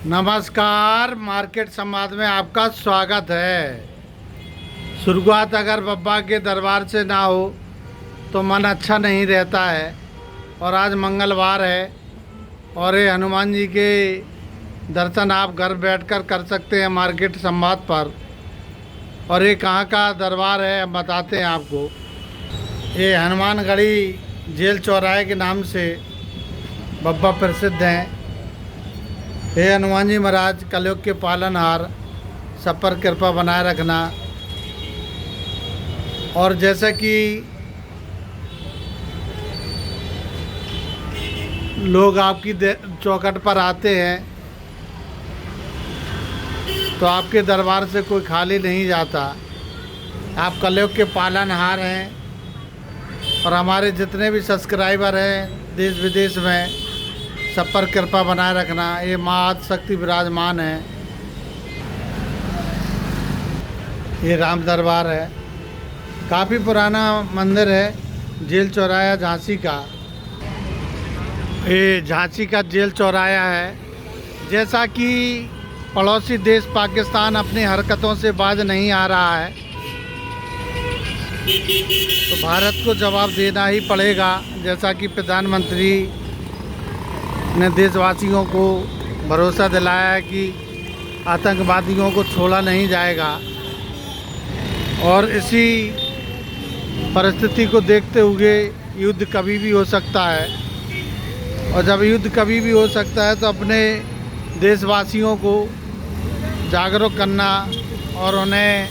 नमस्कार, मार्केट संवाद में आपका स्वागत है। शुरुआत अगर बब्बा के दरबार से ना हो तो मन अच्छा नहीं रहता है। और आज मंगलवार है और ये हनुमान जी के दर्शन आप घर बैठकर कर सकते हैं मार्केट संवाद पर। और ये कहाँ का दरबार है हम बताते हैं आपको। ये हनुमानगढ़ी जेल चौराहे के नाम से बब्बा प्रसिद्ध हैं। हे हनुमान जी महाराज, कलयुग के पालनहार, सब पर कृपा बनाए रखना। और जैसा कि लोग आपकी चौखट पर आते हैं तो आपके दरबार से कोई खाली नहीं जाता। आप कलयुग के पालनहार हैं और हमारे जितने भी सब्सक्राइबर हैं देश विदेश में, सब पर कृपा बनाए रखना। ये माँ आदिशक्ति विराजमान है। ये राम दरबार है, काफ़ी पुराना मंदिर है, जेल चौराहा झांसी का। ये झांसी का जेल चौराहा है। जैसा कि पड़ोसी देश पाकिस्तान अपनी हरकतों से बाज नहीं आ रहा है तो भारत को जवाब देना ही पड़ेगा। जैसा कि प्रधानमंत्री ने देशवासियों को भरोसा दिलाया है कि आतंकवादियों को छोड़ा नहीं जाएगा। और इसी परिस्थिति को देखते हुए युद्ध कभी भी हो सकता है। और जब युद्ध कभी भी हो सकता है तो अपने देशवासियों को जागरूक करना और उन्हें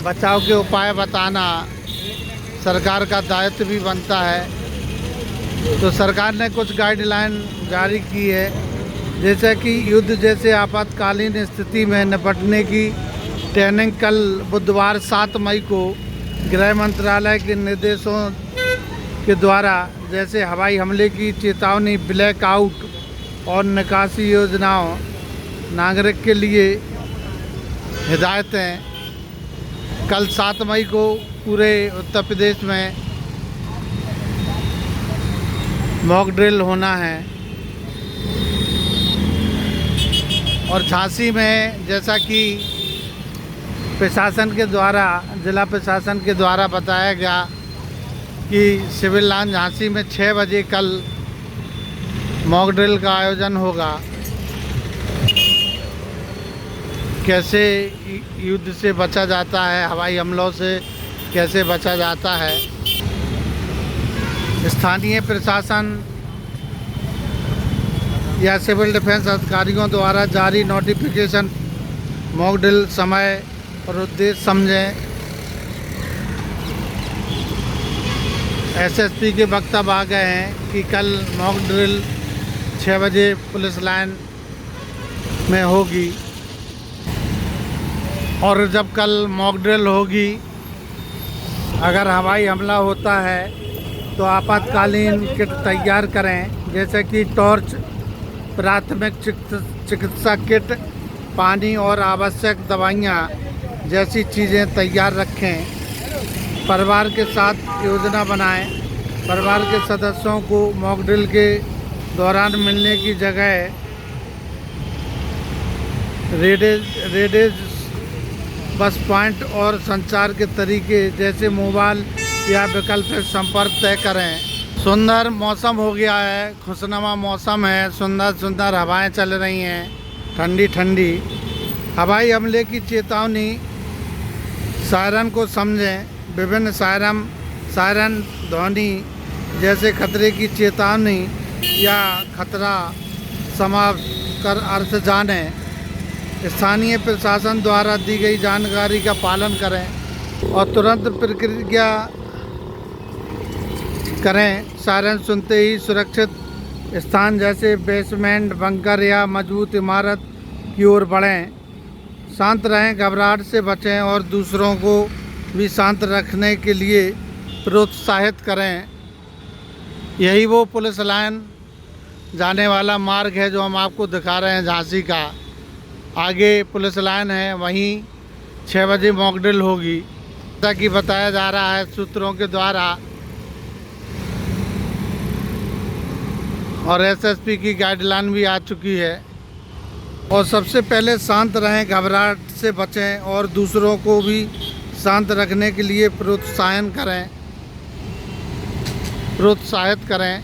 बचाव के उपाय बताना सरकार का दायित्व भी बनता है। तो सरकार ने कुछ गाइडलाइन जारी की है, जैसे कि युद्ध जैसे आपातकालीन स्थिति में निपटने की ट्रेनिंग कल बुधवार 7 मई को गृह मंत्रालय के निर्देशों के द्वारा, जैसे हवाई हमले की चेतावनी, ब्लैकआउट और निकासी योजनाओं, नागरिक के लिए हिदायतें। कल 7 मई को पूरे उत्तर प्रदेश में मॉक ड्रिल होना है। और झांसी में जैसा कि प्रशासन के द्वारा, जिला प्रशासन के द्वारा बताया गया कि सिविल लाइन झांसी में 6 बजे कल मॉक ड्रिल का आयोजन होगा। कैसे युद्ध से बचा जाता है, हवाई हमलों से कैसे बचा जाता है। स्थानीय प्रशासन या सिविल डिफेंस अधिकारियों द्वारा जारी नोटिफिकेशन मॉक ड्रिल समय और उद्देश्य समझें। एसएसपी के वक्तव्य आ गए हैं कि कल मॉक ड्रिल 6 बजे पुलिस लाइन में होगी। और जब कल मॉक ड्रिल होगी, अगर हवाई हमला होता है तो आपातकालीन किट तैयार करें, जैसे कि टॉर्च, प्राथमिक चिकित्सा किट, पानी और आवश्यक दवाइयाँ जैसी चीज़ें तैयार रखें। परिवार के साथ योजना बनाएं। परिवार के सदस्यों को मॉक ड्रिल के दौरान मिलने की जगह रेडेज बस पॉइंट और संचार के तरीके जैसे मोबाइल या वैकल्पिक संपर्क तय करें। सुंदर मौसम हो गया है, खुशनुमा मौसम है, सुंदर सुंदर हवाएं चल रही हैं, ठंडी ठंडी। हवाई हमले की चेतावनी, सायरन को समझें। विभिन्न सायरन ध्वनि जैसे खतरे की चेतावनी या खतरा समाप्त कर अर्थ जानें। स्थानीय प्रशासन द्वारा दी गई जानकारी का पालन करें और तुरंत प्रतिक्रिया करें। सायरन सुनते ही सुरक्षित स्थान जैसे बेसमेंट, बंकर या मजबूत इमारत की ओर बढ़ें। शांत रहें, घबराहट से बचें और दूसरों को भी शांत रखने के लिए प्रोत्साहित करें। यही वो पुलिस लाइन जाने वाला मार्ग है जो हम आपको दिखा रहे हैं झांसी का। आगे पुलिस लाइन है, वहीं 6 बजे मॉक ड्रिल होगी। जैसा कि बताया जा रहा है सूत्रों के द्वारा और एसएसपी की गाइडलाइन भी आ चुकी है। और सबसे पहले शांत रहें, घबराहट से बचें और दूसरों को भी शांत रखने के लिए प्रोत्साहित करें।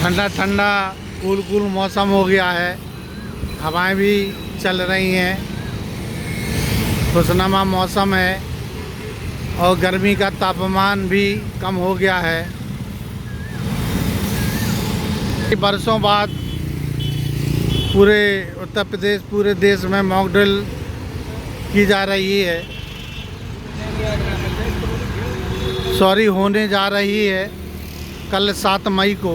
ठंडा ठंडा कूल कूल मौसम हो गया है, हवाएं भी चल रही हैं, खुशनुमा मौसम है और गर्मी का तापमान भी कम हो गया है। बरसों बाद पूरे उत्तर प्रदेश, पूरे देश में मॉक ड्रिल की जा रही है, होने जा रही है। कल 7 मई को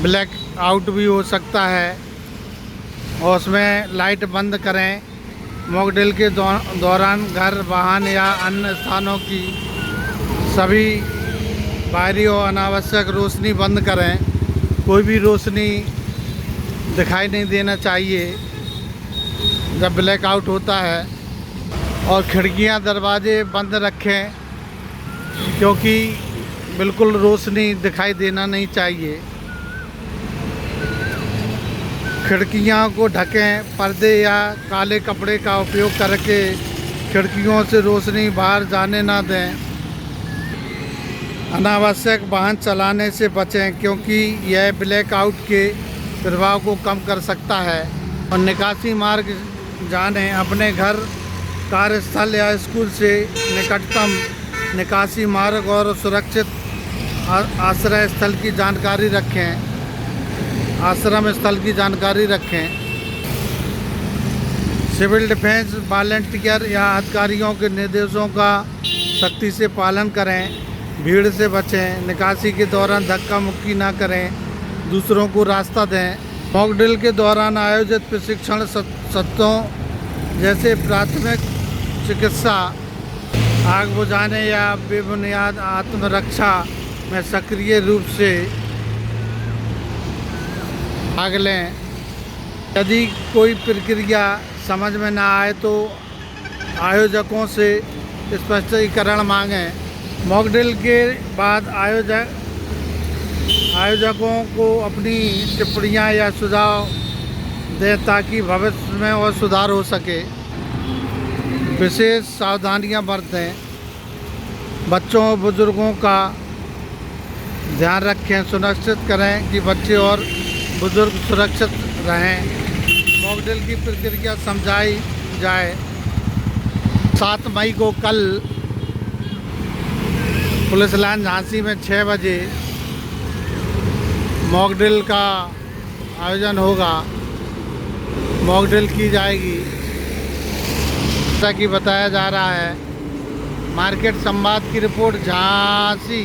ब्लैक आउट भी हो सकता है और उसमें लाइट बंद करें। मॉक ड्रिल के दौरान घर, वाहन या अन्य स्थानों की सभी बाहरी और अनावश्यक रोशनी बंद करें। कोई भी रोशनी दिखाई नहीं देना चाहिए जब ब्लैक आउट होता है। और खिड़कियां, दरवाजे बंद रखें क्योंकि बिल्कुल रोशनी दिखाई देना नहीं चाहिए। खिड़कियां को ढकें, पर्दे या काले कपड़े का उपयोग करके खिड़कियों से रोशनी बाहर जाने ना दें। अनावश्यक वाहन चलाने से बचें क्योंकि यह ब्लैक आउट के प्रभाव को कम कर सकता है। और निकासी मार्ग जानें, अपने घर, कार्यस्थल या स्कूल से निकटतम निकासी मार्ग और सुरक्षित आश्रय स्थल की जानकारी रखें। आश्रम स्थल की जानकारी रखें। सिविल डिफेंस वॉलंटियर या अधिकारियों के निर्देशों का सख्ती से पालन करें। भीड़ से बचें। निकासी के दौरान धक्का मुक्की ना करें, दूसरों को रास्ता दें। मॉक ड्रिल के दौरान आयोजित प्रशिक्षण सत्रों जैसे प्राथमिक चिकित्सा, आग बुझाने या बेबुनियाद आत्मरक्षा में सक्रिय रूप से भाग लें। यदि कोई प्रक्रिया समझ में ना आए तो आयोजकों से स्पष्टीकरण मांगें। मॉक ड्रिल के बाद आयोजकों को अपनी टिप्पणियां या सुझाव दें ताकि भविष्य में और सुधार हो सके। विशेष सावधानियां बरतें। बच्चों और बुजुर्गों का ध्यान रखें। सुनिश्चित करें कि बच्चे और बुजुर्ग सुरक्षित रहें। मॉक ड्रिल की प्रक्रिया समझाई जाए। 7 मई को कल पुलिस लाइन झांसी में 6 बजे मॉक ड्रिल का आयोजन होगा। मॉक ड्रिल की जाएगी जैसा कि बताया जा रहा है। मार्केट संवाद की रिपोर्ट झांसी।